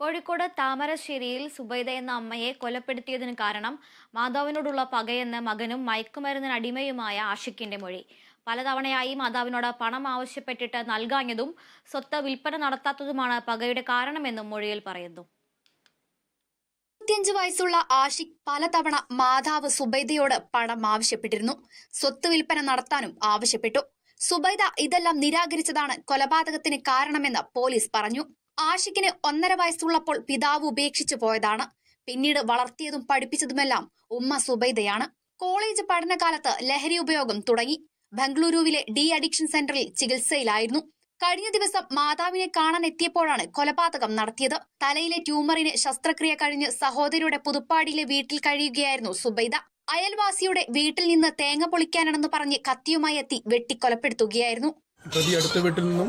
കോഴിക്കോട് താമരശ്ശേരിയിൽ സുബൈദ എന്ന അമ്മയെ കൊലപ്പെടുത്തിയതിന് കാരണം മാതാവിനോടുള്ള പകയെന്ന് മകനും മയക്കുമരുന്നിന് അടിമയുമായ ആഷിഖിന്റെ മൊഴി. പലതവണയായി മാതാവിനോട് പണം ആവശ്യപ്പെട്ടിട്ട് നൽകാഞ്ഞതും സ്വത്ത് വിൽപ്പന നടത്താത്തതുമാണ് പകയുടെ കാരണമെന്നും മൊഴിയിൽ പറയുന്നു. 25 വയസ്സുള്ള ആഷിഖ് പലതവണ മാതാവ് സുബൈദയോട് പണം ആവശ്യപ്പെട്ടിരുന്നു. സ്വത്ത് വിൽപ്പന നടത്താനും ആവശ്യപ്പെട്ടു. സുബൈദ ഇതെല്ലാം നിരാകരിച്ചതാണ് കൊലപാതകത്തിന് കാരണമെന്ന് പോലീസ് പറഞ്ഞു. ആഷിഖിന് 1.5 വയസ്സുള്ളപ്പോൾ പിതാവ് ഉപേക്ഷിച്ചു പോയതാണ്. പിന്നീട് വളർത്തിയതും പഠിപ്പിച്ചതുമെല്ലാം ഉമ്മ സുബൈദയാണ്. കോളേജ് പഠനകാലത്ത് ലഹരി ഉപയോഗം തുടങ്ങി. ബംഗളൂരുവിലെ ഡി അഡിക്ഷൻ സെന്ററിൽ ചികിത്സയിലായിരുന്നു. കഴിഞ്ഞ ദിവസം മാതാവിനെ കാണാൻ എത്തിയപ്പോഴാണ് കൊലപാതകം നടത്തിയത്. തലയിലെ ട്യൂമറിന് ശസ്ത്രക്രിയ കഴിഞ്ഞ് സഹോദരിയുടെ പുതുപ്പാടിയിലെ വീട്ടിൽ കഴിയുകയായിരുന്നു സുബൈദ. അയൽവാസിയുടെ വീട്ടിൽ നിന്ന് തേങ്ങ പൊളിക്കാനാണെന്ന് പറഞ്ഞ് കത്തിയുമായി എത്തി വെട്ടിക്കൊലപ്പെടുത്തുകയായിരുന്നു. പ്രതി അടുത്ത വീട്ടിൽ നിന്നും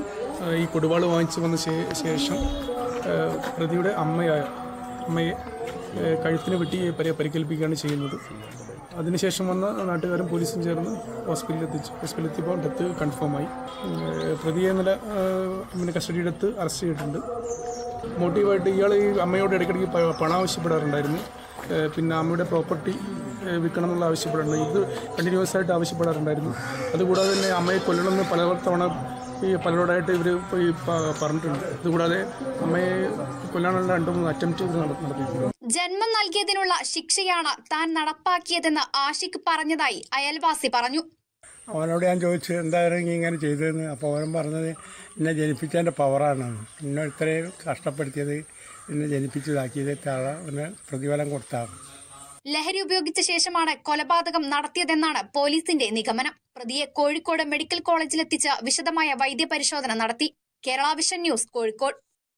ഈ കൊടുവാൾ വാങ്ങിച്ചു വന്ന ശേഷം പ്രതിയുടെ അമ്മയെ കഴുത്തിന് വെട്ടി പരിക്കേൽപ്പിക്കുകയാണ് ചെയ്യുന്നത്. അതിനുശേഷം വന്ന നാട്ടുകാരും പോലീസും ചേർന്ന് ഹോസ്പിറ്റലിലെത്തിയപ്പോൾ ഡെത്ത് കൺഫേമായി. പ്രതിയെ ഇന്നലെ കസ്റ്റഡിയെടുത്ത് അറസ്റ്റ് ചെയ്തിട്ടുണ്ട്. മോട്ടീവായിട്ട് ഇയാൾ ഈ അമ്മയോട് ഇടയ്ക്കിടയ്ക്ക് പണം ആവശ്യപ്പെടാറുണ്ടായിരുന്നു. പിന്നെ അമ്മയുടെ പ്രോപ്പർട്ടി വിൽക്കണം എന്നുള്ള ആവശ്യപ്പെടാറുണ്ട്. ഇത് കണ്ടിന്യൂസ് ആയിട്ട് ആവശ്യപ്പെടാറുണ്ടായിരുന്നു. അതുകൂടാതെ തന്നെ അമ്മയെ കൊല്ലണമെന്ന് പലതവണ പലരോടായിട്ട് ഇവർ പറഞ്ഞിട്ടുണ്ട്. അതുകൂടാതെ അമ്മയെ കൊല്ലാനുള്ള 2-3 അറ്റംപ്റ്റ് നടത്തിയിട്ടുണ്ട്. ജന്മം നൽകിയതിനുള്ള ശിക്ഷയാണ് താൻ നടപ്പാക്കിയതെന്ന് ആഷിഖ് പറഞ്ഞതായി അയൽവാസി പറഞ്ഞു. അവനോട് ഞാൻ ചോദിച്ചു എന്തായിരുന്നു ഇങ്ങനെ ചെയ്തതെന്ന്. അപ്പോൾ അവൻ പറഞ്ഞത് എന്നെ ജനിപ്പിച്ചതിൻ്റെ പവറാണ്, എന്നെ ഇത്രയും കഷ്ടപ്പെടുത്തിയത്, എന്നെ ജനിപ്പിച്ചതാക്കിയത് അവന് പ്രതിഫലം കൊടുത്താണ്. ലഹരി ഉപയോഗിച്ച ശേഷമാണ് കൊലപാതകം നടത്തിയതെന്നാണ് പോലീസിന്റെ നിഗമനം. പ്രതിയെ കോഴിക്കോട് മെഡിക്കൽ കോളേജിലെത്തിച്ച് വിശദമായ വൈദ്യപരിശോധന നടത്തി. Kerala vision news, Kozhikode.